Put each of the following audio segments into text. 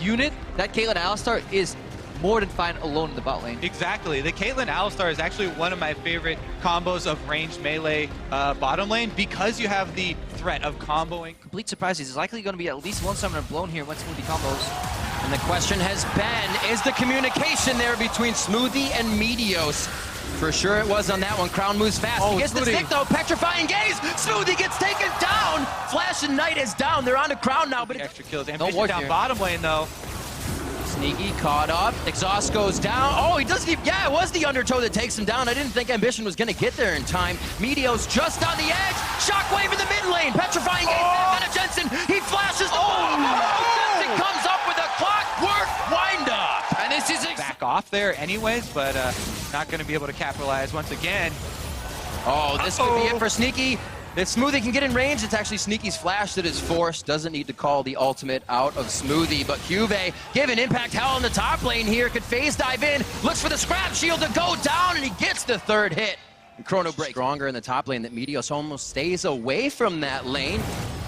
unit, that Caitlyn Alistar is more than fine alone in the bot lane. Exactly. The Caitlyn Alistar is actually one of my favorite combos of ranged melee bottom lane because you have the threat of comboing. Complete surprise. There's likely going to be at least one summoner blown here when Smoothie combos. And the question has been, is the communication there between Smoothie and Meteos? For sure it was on that one. Crown moves fast. He gets the stick though. Petrifying gaze. Smoothie gets taken down. Flash and Knight is down. They're on to Crown now. But Extra kills. Ambition down bottom lane though. Sneaky caught up. Exhaust goes down. Oh, he doesn't even, yeah, it was the undertow that takes him down. I didn't think Ambition was going to get there in time. Meteos just on the edge. Shockwave in the mid lane. Petrifying gaze. Vanna Jensen. He flashes the ball. Jensen comes up with a clockwork windup. And this is back off there anyways, but not going to be able to capitalize once again. Oh, this could be it for Sneaky. If Smoothie can get in range, it's actually Sneaky's flash that is forced. Doesn't need to call the ultimate out of Smoothie, but Cuvee giving Impact hell in the top lane here. Could phase dive in, looks for the scrap shield to go down, and he gets the third hit. And Chrono Break stronger in the top lane that Meteos almost stays away from that lane.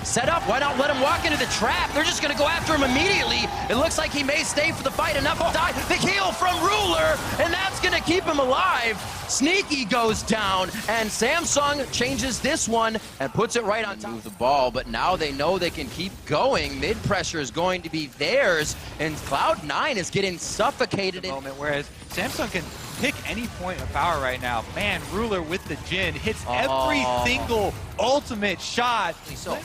Set up, why not let him walk into the trap? They're just gonna go after him immediately. It looks like he may stay for the fight, enough to die. The heal from Ruler, and that's gonna keep him alive. Sneaky goes down, and Samsung changes this one and puts it right on top of the ball, but now they know they can keep going. Mid pressure is going to be theirs, and Cloud9 is getting suffocated. Moment, whereas Samsung can pick any point of power right now. Man, Ruler with the Jin hits every single ultimate shot. So.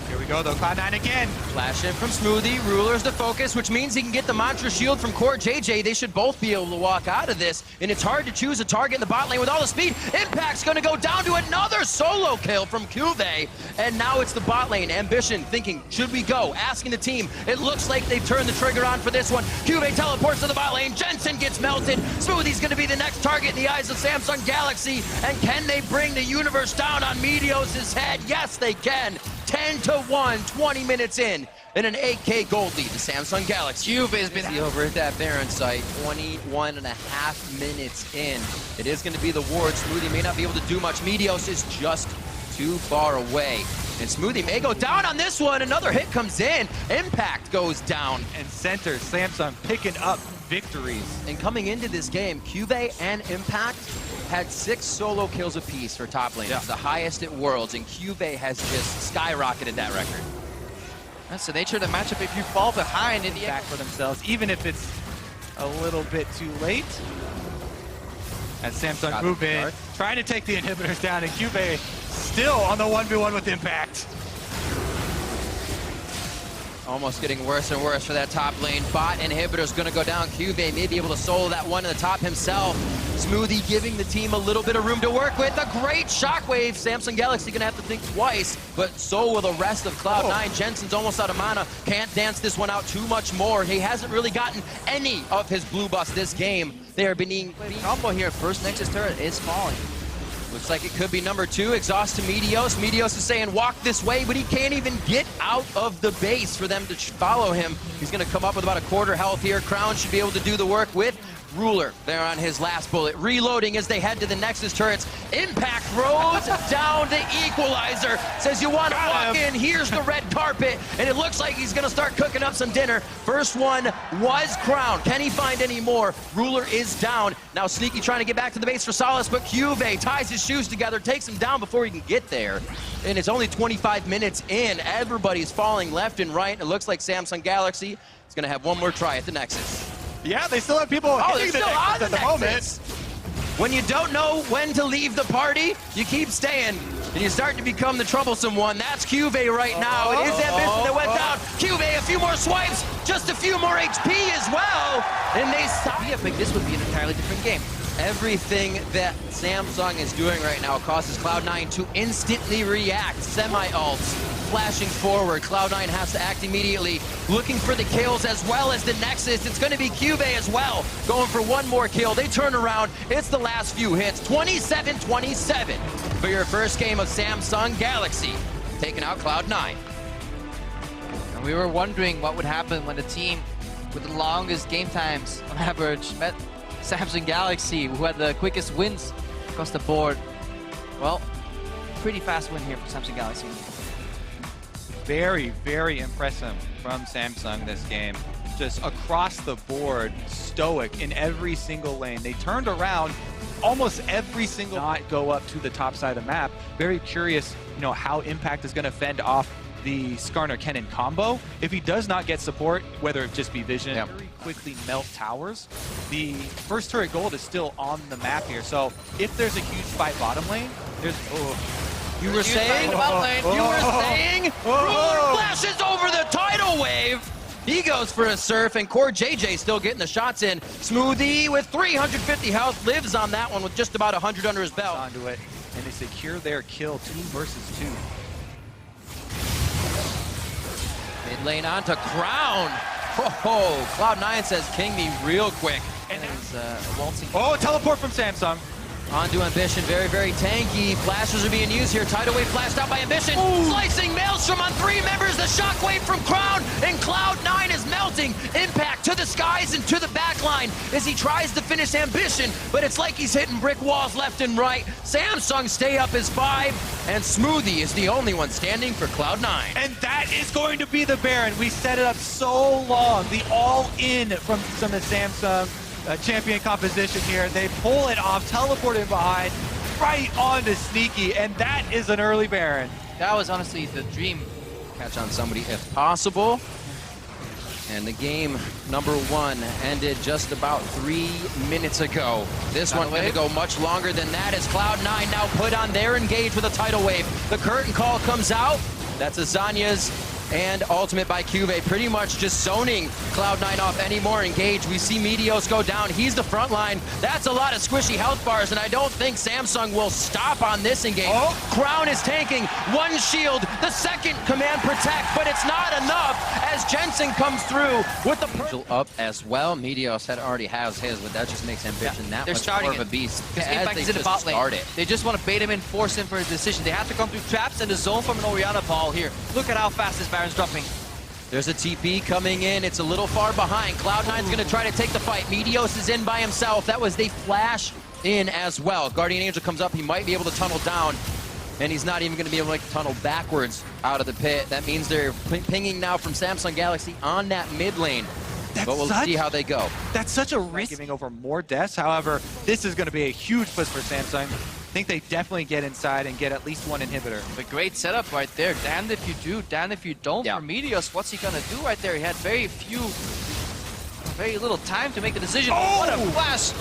Here we go though, Cloud9 again. Flash in from Smoothie, Ruler's the focus, which means he can get the Mantra Shield from Core JJ. They should both be able to walk out of this, and it's hard to choose a target in the bot lane with all the speed. Impact's gonna go down to another solo kill from Cuvee, and now it's the bot lane. Ambition thinking, should we go? Asking the team. It looks like they've turned the trigger on for this one. Cuvee teleports to the bot lane, Jensen gets melted. Smoothie's gonna be the next target in the eyes of Samsung Galaxy, and can they bring the universe down on Meteos' head? Yes, they can. 10-1, 20 minutes in, and an 8K gold lead to Samsung Galaxy. Juve's been over at that Baron site, 21.5 minutes in. It is going to be the ward. Smoothie may not be able to do much. Meteos is just too far away. And Smoothie may go down on this one. Another hit comes in. Impact goes down. And center, Samsung picking up victories. And coming into this game, Cuvee and Impact had 6 solo kills apiece for top lane. It's the highest at Worlds, and Cuvee has just skyrocketed that record. That's the nature of the matchup. If you fall behind in the back for themselves, even if it's a little bit too late. As Samsung move in, trying to take the inhibitors down, and Cuvee still on the 1v1 with Impact. Almost getting worse and worse for that top lane. Bot inhibitor's gonna go down. Cuvee may be able to solo that one in the top himself. Smoothie giving the team a little bit of room to work with. A great shockwave. Samsung Galaxy gonna have to think twice, but so will the rest of Cloud9. Jensen's almost out of mana. Can't dance this one out too much more. He hasn't really gotten any of his blue buffs this game. They are being combo here. First Nexus turret is falling. Looks like it could be number 2. Exhaust to Meteos. Meteos is saying walk this way, but he can't even get out of the base for them to follow him. He's going to come up with about a quarter health here. Crown should be able to do the work with Ruler there on his last bullet. Reloading as they head to the Nexus turrets. Impact throws down the equalizer. Says you want to walk in, here's the red carpet. And it looks like he's going to start cooking up some dinner. First one was Crown. Can he find any more? Ruler is down. Now Sneaky trying to get back to the base for solace, but Cuvee ties his shoes together, takes him down before he can get there. And it's only 25 minutes in. Everybody's falling left and right. It looks like Samsung Galaxy is going to have one more try at the Nexus. Yeah, they still have people hitting the Nexus at the moment. When you don't know when to leave the party, you keep staying, and you start to become the troublesome one. That's Cuvee right now. It is Ambition that went down. Cuvee, a few more swipes, just a few more HP as well, and they stop. I think this would be an entirely different game. Everything that Samsung is doing right now causes Cloud9 to instantly react. Semi-ults, flashing forward. Cloud9 has to act immediately, looking for the kills as well as the Nexus. It's going to be Cuvee as well, going for one more kill. They turn around. It's the last few hits. 27-27 for your first game of Samsung Galaxy, taking out Cloud9. And we were wondering what would happen when the team with the longest game times on average met Samsung Galaxy, who had the quickest wins across the board. Well, pretty fast win here for Samsung Galaxy. very, very impressive from Samsung this game. Just across the board, stoic in every single lane. They turned around almost every single not go up to the top side of the map. Very curious, how Impact is going to fend off the Skarner-Kennen combo. If he does not get support, whether it just be vision, very quickly melt towers. The first turret gold is still on the map here, so if there's a huge fight bottom lane, there's... You were saying? Ruler flashes over the tidal wave. He goes for a surf, and Core JJ still getting the shots in. Smoothie with 350 health lives on that one with just about 100 under his belt. Onto it, and they secure their kill, 2 versus 2. Mid lane on to Crown. Oh, Cloud9 says king me real quick. And waltzing. oh, teleport from Samsung. Onto Ambition, very, very tanky. Flashes are being used here. Tidal Wave flashed out by Ambition. Ooh. Slicing Maelstrom on 3 members. The shockwave from Crown, and Cloud9 is melting. Impact to the skies and to the back line as he tries to finish Ambition, but it's like he's hitting brick walls left and right. Samsung stay up as 5, and Smoothie is the only one standing for Cloud9. And that is going to be the Baron. We set it up so long. The all-in from some of the Samsung champion composition here. They pull it off, teleport it behind, right onto Sneaky, and that is an early Baron. That was honestly the dream. Catch on somebody if possible. And the game number 1 ended just about 3 minutes ago. This one going to go much longer than that as Cloud9 now put on their engage with a tidal wave. The curtain call comes out. That's Azania's and ultimate by Cuvee, pretty much just zoning Cloud9 off any more engage. We see Meteos go down. He's the front line. That's a lot of squishy health bars, and I don't think Samsung will stop on this engage. Oh. Crown is tanking. 1 shield, the second command protect, but it's not enough as Jensen comes through with the purple up as well. Meteos already has his, but that just makes Ambition that much more of a beast. Impact is in the bot lane. They just want to bait him in, force him for a decision. They have to come through traps and the zone from an Orianna ball here. Look at how fast this Baron's dropping. There's a TP coming in. It's a little far behind. Cloud9's going to try to take the fight. Meteos is in by himself. That was they flash in as well. Guardian Angel comes up. He might be able to tunnel down, and he's not even going to be able to tunnel backwards out of the pit. That means they're pinging now from Samsung Galaxy on that mid lane. But we'll see how they go. That's such a risk, giving over more deaths. However, this is going to be a huge push for Samsung. I think they definitely get inside and get at least 1 inhibitor. A great setup right there. Damned if you do, damned if you don't. For Meteos, what's he gonna do right there? He had very little time to make the decision. Oh! What a flash!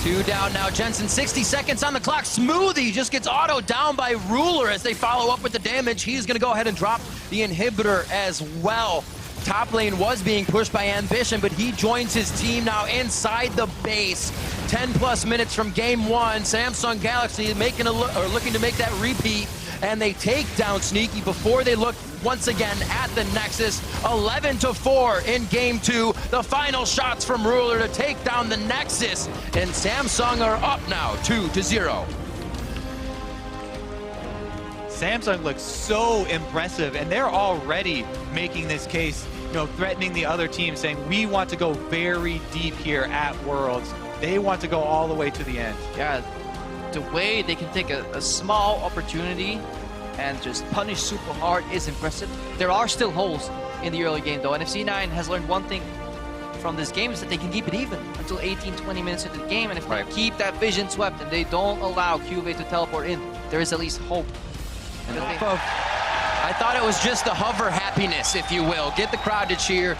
2 down now. Jensen, 60 seconds on the clock. Smoothie just gets autoed down by Ruler as they follow up with the damage. He's gonna go ahead and drop the inhibitor as well. Top lane was being pushed by Ambition, but he joins his team now inside the base. 10+ minutes from game 1. Samsung Galaxy looking to make that repeat, and they take down Sneaky before they look once again at the Nexus. 11-4 in game 2. The final shots from Ruler to take down the Nexus, and Samsung are up now 2-0. Samsung looks so impressive, and they're already making this case, threatening the other team, saying we want to go very deep here at Worlds. They want to go all the way to the end. Yeah, the way they can take a small opportunity and just punish super hard is impressive. There are still holes in the early game though, and if C9 has learned one thing from this game is that they can keep it even until 18-20 minutes into the game, and if they keep that vision swept and they don't allow Cuvee to teleport in, there is at least hope. And I thought it was just the hover happiness, if you will. Get the crowd to cheer,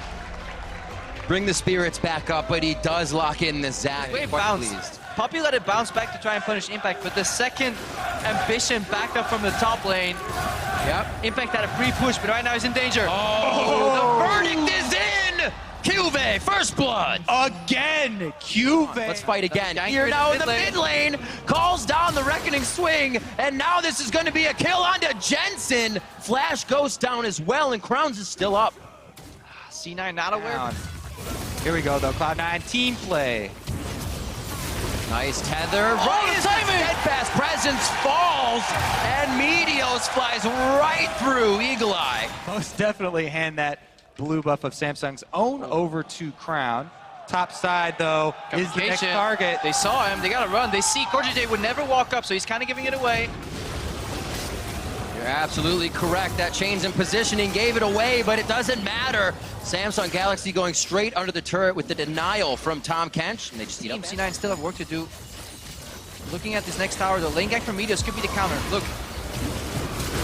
bring the spirits back up, but he does lock in the Zach. Poppy let it bounce back to try and punish Impact, but the second Ambition backed up from the top lane. Impact had a pre-push, but right now he's in danger. Oh, the verdict is in! Cuvee, first blood! Again, Cuvee! Let's fight again. Here now in the mid lane, calls down the Reckoning Swing, and now this is going to be a kill onto Jensen. Flash goes down as well, and Crowns is still up. C9 not aware. Here we go though, Cloud9 team play. Nice tether. Right as steadfast presence falls, and Meteos flies right through Eagle Eye. Most definitely hand that blue buff of Samsung's own over to Crown. Top side, though, is the next target. They saw him. They got to run. They see Core JJ would never walk up, so he's kind of giving it away. You're absolutely correct. That change in positioning gave it away, but it doesn't matter. Samsung Galaxy going straight under the turret with the denial from Tom Kench. And they just eat up. Team C9 still have work to do. Looking at this next tower, the lane gank from Meteos could be the counter. Look.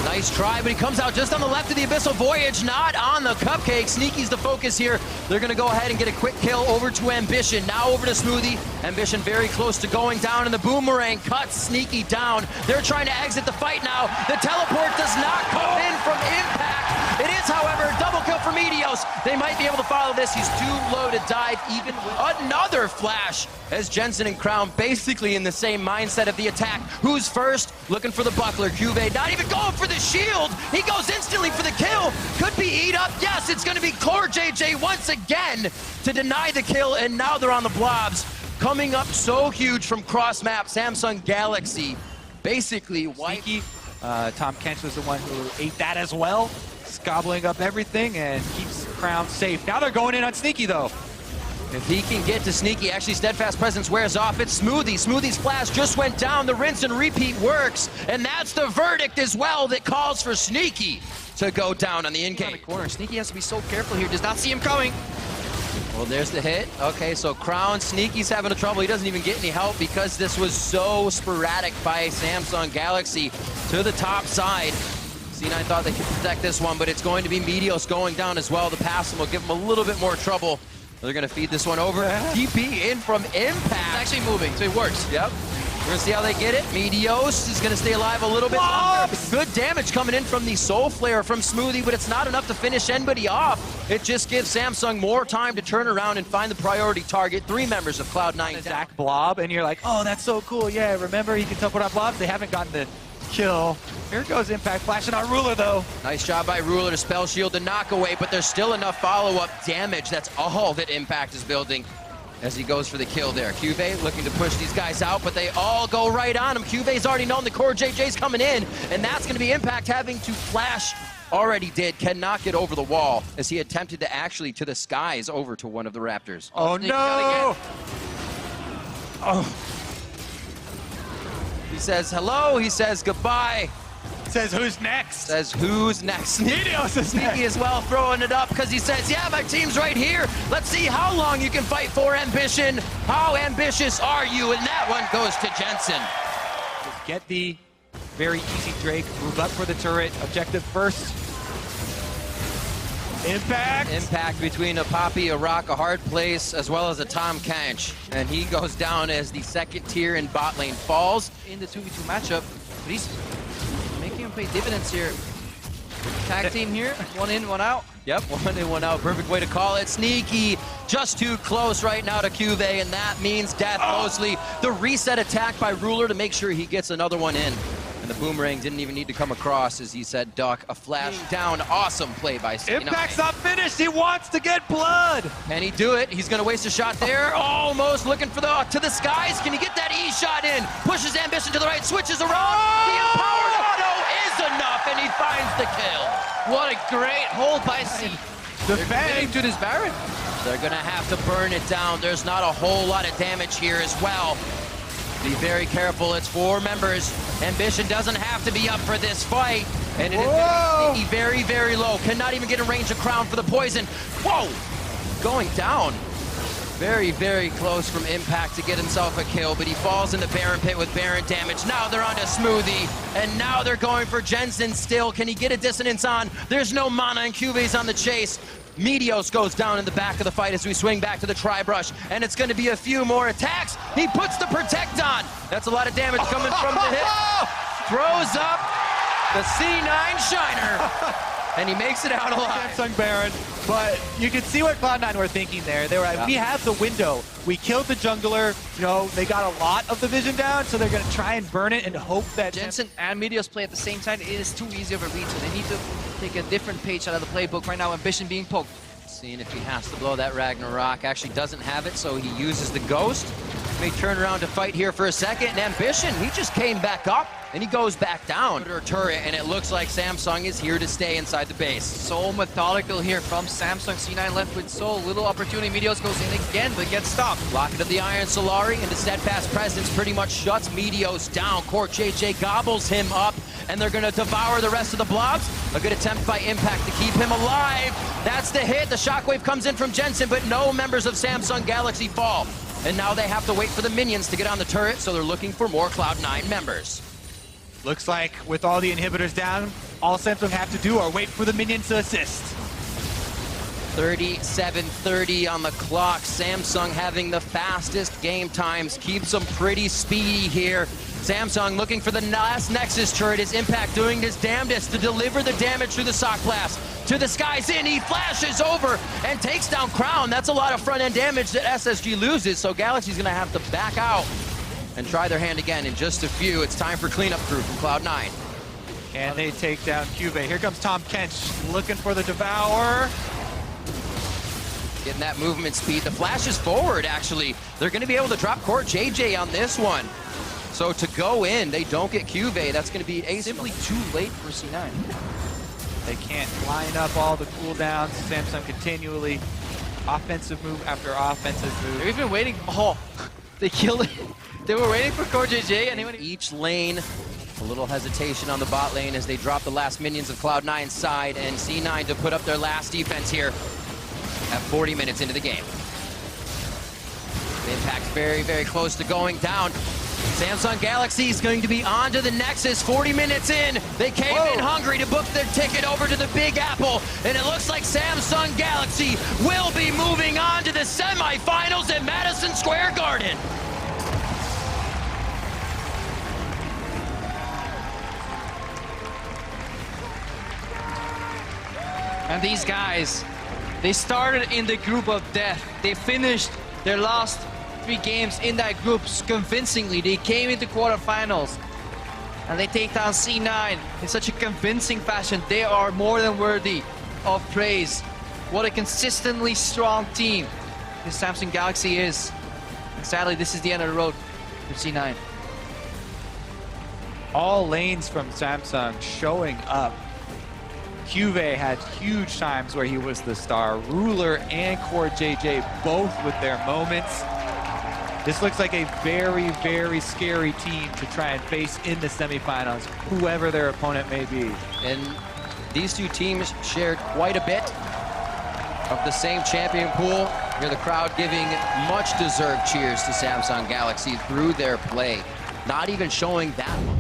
Nice try, but he comes out just on the left of the Abyssal Voyage, not on the Cupcake. Sneaky's the focus here. They're going to go ahead and get a quick kill over to Ambition. Now over to Smoothie. Ambition very close to going down, and the Boomerang cuts Sneaky down. They're trying to exit the fight now. The teleport does not come in from Impact. It is, however, double kill for Meteos. They might be able to follow this. He's too low to dive even with another flash as Jensen and Crown basically in the same mindset of the attack. Who's first? Looking for the buckler. Cuvée not even going for the shield. He goes instantly for the kill. Could be eat up. Yes, it's going to be Core JJ once again to deny the kill, and now they're on the blobs. Coming up so huge from cross map, Samsung Galaxy basically Sneaky. Tom Kench was the one who ate that as well, gobbling up everything and keeps Crown safe. Now they're going in on Sneaky though. If he can get to Sneaky, actually Steadfast Presence wears off. It's Smoothie. Smoothie's flash just went down. The rinse and repeat works, and that's the verdict as well that calls for Sneaky to go down on the in-game. Corner. Sneaky has to be so careful here. Does not see him coming. Well, there's the hit. Okay, so Crown, Sneaky's having a trouble. He doesn't even get any help because this was so sporadic by Samsung Galaxy to the top side. C9 thought they could protect this one, but it's going to be Meteos going down as well. The pass will give him a little bit more trouble. They're going to feed this one over. TP in from Impact. It's actually moving, so it works. Yep. We're going to see how they get it. Meteos is going to stay alive a little bit longer. Good damage coming in from the Soul Flare from Smoothie, but it's not enough to finish anybody off. It just gives Samsung more time to turn around and find the priority target. 3 members of Cloud9 Zach Blob, and you're like, oh, that's so cool. Yeah, remember, he can teleport on blobs. They haven't gotten the kill. Here goes Impact flashing on Ruler though. Nice job by Ruler to spell shield the knockaway, but there's still enough follow-up damage. That's all that Impact is building as he goes for the kill there. Cuvée looking to push these guys out, but they all go right on him. Cuvé's already known the Core JJ's coming in, and that's going to be Impact having to flash. Already did, cannot get over the wall as he attempted to actually to the skies over to one of the Raptors. Oh no! Oh. He says hello, he says goodbye. Says who's next? Says who's next. Meteos is Sneaky next. as well throwing it up because he says, yeah, my team's right here. Let's see how long you can fight for Ambition. How ambitious are you? And that one goes to Jensen. Just get the very easy Drake. Move up for the turret. Objective first. Impact. Impact between a Poppy, a Rock, a Hard Place, as well as a Tom Kench. And he goes down as the second tier in bot lane falls. In the 2v2 matchup, but he's making him pay dividends here. Tag team here, 1 in, 1 out. Yep, 1 in, 1 out. Perfect way to call it. Sneaky, just too close right now to Cuvée, and that means death mostly. The reset attack by Ruler to make sure he gets another one in. And the Boomerang didn't even need to come across, as he said, duck, a flash down. Awesome play by C9. Impact's not finished. He wants to get blood. Can he do it? He's going to waste a shot there. Almost looking for the to the skies. Can he get that E shot in? Pushes Ambition to the right, switches around. The empowered auto is enough, and he finds the kill. What a great hold by C. The Fang to this Baron. They're going to have to burn it down. There's not a whole lot of damage here as well. Be very careful. It's 4 members. Ambition doesn't have to be up for this fight. And it is very, very low. Cannot even get in range of Crown for the poison. Whoa! Going down. Very, very close from Impact to get himself a kill, but he falls in the Baron pit with Baron damage. Now they're on to Smoothie, and now they're going for Jensen still. Can he get a dissonance on? There's no mana, and Cuvé's on the chase. Meteos goes down in the back of the fight as we swing back to the Tri-Brush, and it's going to be a few more attacks. He puts the Protect on. That's a lot of damage coming from the hit. Throws up the C9 Shiner, and he makes it out alive. Samsung Baron, but you can see what Cloud9 were thinking there. They were like, we have the window. We killed the jungler. You know, they got a lot of the vision down, so they're going to try and burn it and hope that Jensen and Meteos play at the same time. It is too easy of a read, so they need to take a different page out of the playbook right now. Ambition being poked. Seeing if he has to blow that Ragnarok. Actually doesn't have it, so he uses the Ghost. May turn around to fight here for a second. And Ambition, he just came back up, and he goes back down to her turret, and it looks like Samsung is here to stay inside the base. So methodical here from Samsung. C9 left with so little opportunity. Meteos goes in again, but gets stopped. Locket of the Iron Solari, and the Steadfast Presence pretty much shuts Meteos down. Core JJ gobbles him up. and they're gonna devour the rest of the blobs. A good attempt by Impact to keep him alive. That's the hit. The shockwave comes in from Jensen, but no members of Samsung Galaxy fall. And now they have to wait for the minions to get on the turret, so they're looking for more Cloud9 members. Looks like with all the inhibitors down, all Samsung have to do are wait for the minions to assist. 37:30 on the clock. Samsung having the fastest game times, keeps them pretty speedy here. Samsung looking for the last Nexus turret. Is Impact doing his damnedest to deliver the damage through the sock blast to the skies in. He flashes over and takes down Crown. That's a lot of front end damage that SSG loses, so Galaxy's gonna have to back out and try their hand again in just a few. It's time for cleanup crew from Cloud9. And they take down Cube. Here comes Tom Kench looking for the Devour. Getting that movement speed. The flash is forward, actually. They're going to be able to drop Court JJ on this one. So to go in, they don't get Cuvée. That's going to be Simply too late for C9. They can't line up all the cooldowns. Samsung continually offensive move after offensive move. They've been waiting. Oh, they killed it. They were waiting for Court JJ. Anyone? Each lane, a little hesitation on the bot lane as they drop the last minions of Cloud9's side, and C9 to put up their last defense here at 40 minutes into the game. The Impact's very, very close to going down. Samsung Galaxy is going to be on to the Nexus 40 minutes in. They came in hungry to book their ticket over to the Big Apple, and it looks like Samsung Galaxy will be moving on to the semifinals at Madison Square Garden. And these guys, they started in the group of death. They finished their last 3 games in that group convincingly. They came into quarterfinals and they take down C9 in such a convincing fashion. They are more than worthy of praise. What a consistently strong team this Samsung Galaxy is. And sadly, this is the end of the road for C9. All lanes from Samsung showing up. Cuvée had huge times where he was the star. Ruler and Core JJ both with their moments. This looks like a very, very scary team to try and face in the semifinals, whoever their opponent may be. And these two teams shared quite a bit of the same champion pool. Hear the crowd giving much deserved cheers to Samsung Galaxy through their play. Not even showing that much.